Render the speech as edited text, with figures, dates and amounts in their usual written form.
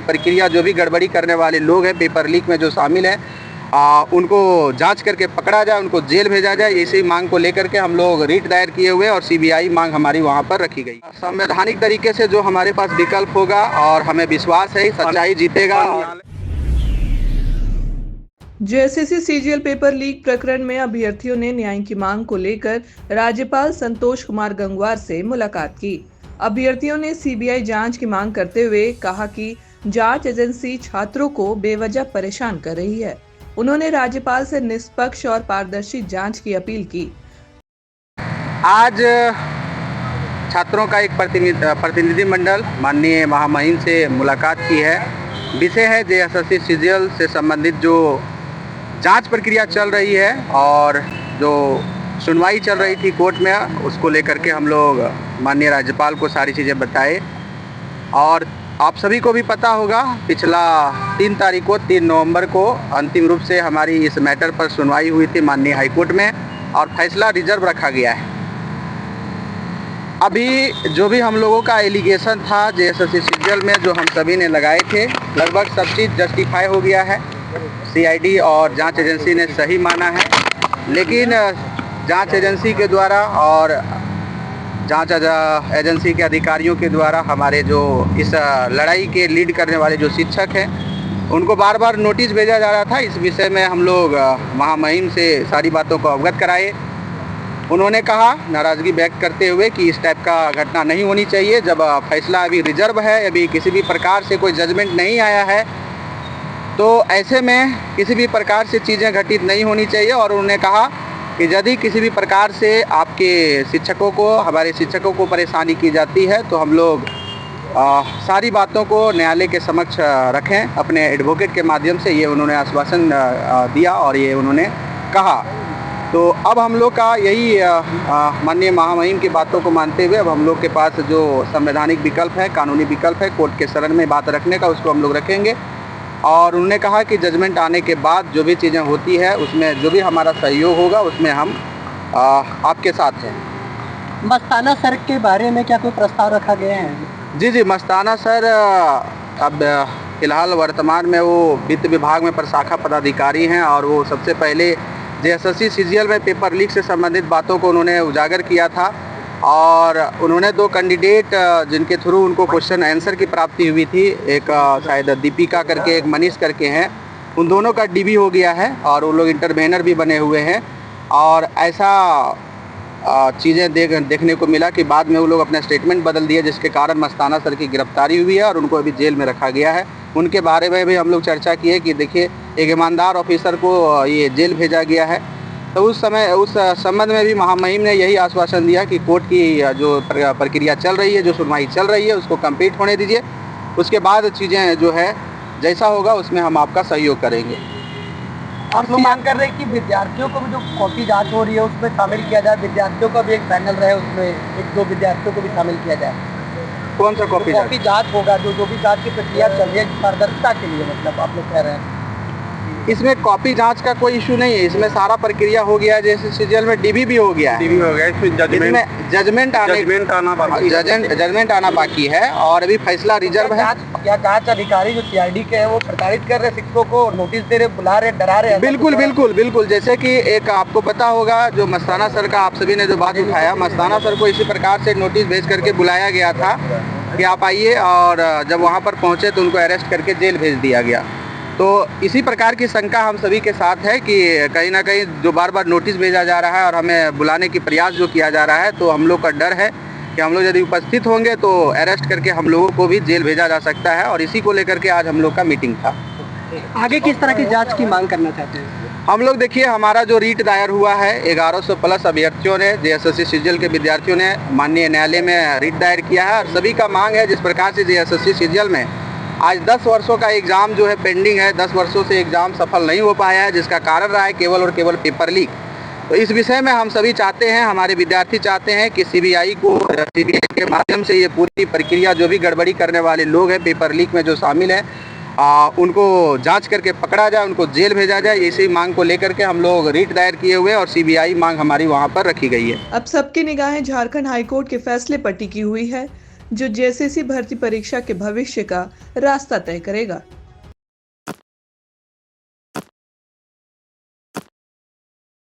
प्रक्रिया जो भी गड़बड़ी करने वाले लोग हैं पेपर लीक में जो शामिल हैं उनको जांच करके पकड़ा जाए, उनको जेल भेजा जाए। इसी मांग को लेकर के हम लोग रिट दायर किए हुए और सीबीआई मांग हमारी वहां पर रखी गई। संवैधानिक तरीके से जो हमारे पास विकल्प होगा और हमें विश्वास है सच्चाई जीतेगा। जेएसएससी सीजीएल पेपर लीक प्रकरण में अभ्यर्थियों ने न्याय की मांग को लेकर राज्यपाल संतोष कुमार गंगवार से मुलाकात की। अभ्यर्थियों ने सीबीआई जांच की मांग करते हुए कहा कि जांच एजेंसी छात्रों को बेवजह परेशान कर रही है। उन्होंने राज्यपाल से निष्पक्ष और पारदर्शी जांच की अपील की। आज छात्रों का एक प्रतिनिधि मंडल माननीय महामहिम से मुलाकात की है। विषय है जेएसएससी सीजीएल से संबंधित जो जांच प्रक्रिया चल रही है और जो सुनवाई चल रही थी कोर्ट में, उसको लेकर के हम लोग माननीय राज्यपाल को सारी चीज़ें बताए। और आप सभी को भी पता होगा पिछला 3 तारीख को 3 नवंबर को अंतिम रूप से हमारी इस मैटर पर सुनवाई हुई थी माननीय हाईकोर्ट में और फैसला रिजर्व रखा गया है। अभी जो भी हम लोगों का एलिगेशन था जेएसएससी सीजीएल में जो हम सभी ने लगाए थे, लगभग सब चीज़ जस्टिफाई हो गया है। सीआईडी और जांच एजेंसी ने सही माना है, लेकिन जांच एजेंसी के द्वारा और जांच एजेंसी के अधिकारियों के द्वारा हमारे जो इस लड़ाई के लीड करने वाले जो शिक्षक हैं उनको बार बार नोटिस भेजा जा रहा था। इस विषय में हम लोग महामहिम से सारी बातों को अवगत कराए। उन्होंने कहा नाराज़गी व्यक्त करते हुए कि इस टाइप का घटना नहीं होनी चाहिए। जब फैसला अभी रिजर्व है, अभी किसी भी प्रकार से कोई जजमेंट नहीं आया है, तो ऐसे में किसी भी प्रकार से चीज़ें घटित नहीं होनी चाहिए। और उन्होंने कहा कि यदि किसी भी प्रकार से आपके शिक्षकों को, हमारे शिक्षकों को परेशानी की जाती है तो हम लोग सारी बातों को न्यायालय के समक्ष रखें अपने एडवोकेट के माध्यम से। ये उन्होंने आश्वासन दिया और ये उन्होंने कहा। तो अब हम लोग का यही माननीय महामहिम की बातों को मानते हुए अब हम लोग के पास जो संवैधानिक विकल्प है, कानूनी विकल्प है कोर्ट के शरण में बात रखने का, उसको हम लोग रखेंगे। और उन्होंने कहा कि जजमेंट आने के बाद जो भी चीज़ें होती है उसमें जो भी हमारा सहयोग होगा उसमें हम आपके साथ हैं। मस्ताना सर के बारे में क्या कोई प्रस्ताव रखा गया है? जी, मस्ताना सर अब फिलहाल वर्तमान में वो वित्त विभाग में प्रशाखा पदाधिकारी हैं और वो सबसे पहले जेएसएससी सीजीएल में पेपर लीक से संबंधित बातों को उन्होंने उजागर किया था। और उन्होंने 2 कैंडिडेट जिनके थ्रू उनको क्वेश्चन आंसर की प्राप्ति हुई थी, एक शायद दीपिका करके, एक मनीष करके हैं, उन दोनों का डीबी हो गया है और वो लोग इंटरवेनर भी बने हुए हैं। और ऐसा चीज़ें देखने को मिला कि बाद में वो लोग अपना स्टेटमेंट बदल दिए, जिसके कारण मस्ताना सर की गिरफ्तारी हुई है और उनको अभी जेल में रखा गया है। उनके बारे में भी हम लोग चर्चा की है कि देखिए एक ईमानदार ऑफिसर को ये जेल भेजा गया है। तो उस संबंध में भी महामहिम ने यही आश्वासन दिया कि कोर्ट की जो प्रक्रिया चल रही है, जो सुनवाई चल रही है, उसको कंप्लीट होने दीजिए। उसके बाद चीज़ें जो है जैसा होगा उसमें हम आपका सहयोग करेंगे। आप लोग मांग कर रहे हैं कि विद्यार्थियों को भी जो कॉपी जांच हो रही है उसमें शामिल किया जाए, विद्यार्थियों का भी एक पैनल रहे, उसमें 1-2 विद्यार्थियों को भी शामिल किया जाए। कौन सा कॉपी जांच होगा? जो भी जांच की प्रक्रिया चल रही है पारदर्शिता के लिए, मतलब आप लोग कह रहे हैं इसमें कॉपी जांच का कोई इशू नहीं है। इसमें सारा प्रक्रिया हो गया है, जैसे सीजीएल में डीबी भी हो गया है। डीबी हो गया, इसमें जजमेंट आना बाकी है और अभी फैसला रिजर्व है। क्या जांच अधिकारी जो सीआईडी के हैं वो प्रताड़ित कर रहे, शिक्षकों को नोटिस दे रहे, बुला रहे, डरा रहे? बिल्कुल। जैसे कि एक आपको पता होगा जो मस्ताना सर का आप सभी ने जो बात उठाया, मस्ताना सर को इसी प्रकार से नोटिस भेज करके बुलाया गया था कि आप आइए, और जब वहाँ पर पहुँचे तो उनको अरेस्ट करके जेल भेज दिया गया। तो इसी प्रकार की शंका हम सभी के साथ है कि कहीं ना कहीं जो बार बार नोटिस भेजा जा रहा है और हमें बुलाने की प्रयास जो किया जा रहा है, तो हम लोग का डर है कि हम लोग यदि उपस्थित होंगे तो अरेस्ट करके हम लोगों को भी जेल भेजा जा सकता है। और इसी को लेकर के आज हम लोग का मीटिंग था। आगे किस तरह की जांच की मांग करना चाहते हैं? हम लोग देखिए, हमारा जो रीट दायर हुआ है 1100 प्लस अभ्यर्थियों ने, जेएसएससी सीजीएल के विद्यार्थियों ने माननीय न्यायालय में रीट दायर किया है। और सभी का मांग है जिस प्रकार से जेएसएससी सीजीएल में आज 10 वर्षों का एग्ज़ाम जो है पेंडिंग है, 10 वर्षों से एग्ज़ाम सफल नहीं हो पाया है, जिसका कारण रहा है केवल और केवल पेपर लीक। तो इस विषय में हम सभी चाहते हैं, हमारे विद्यार्थी चाहते हैं कि सीबीआई के माध्यम से ये पूरी प्रक्रिया जो भी गड़बड़ी करने वाले लोग हैं पेपर लीक में जो शामिल हैं उनको जांच करके पकड़ा जाए, उनको जेल भेजा जाए। इसी मांग को लेकर के हम लोग रिट दायर किए हुए और सीबीआई मांग हमारी वहां पर रखी गई है। अब सबकी निगाहें झारखंड हाईकोर्ट के फैसले पर टिकी हुई है। जो जेएसएससी भर्ती परीक्षा के भविष्य का रास्ता तय करेगा।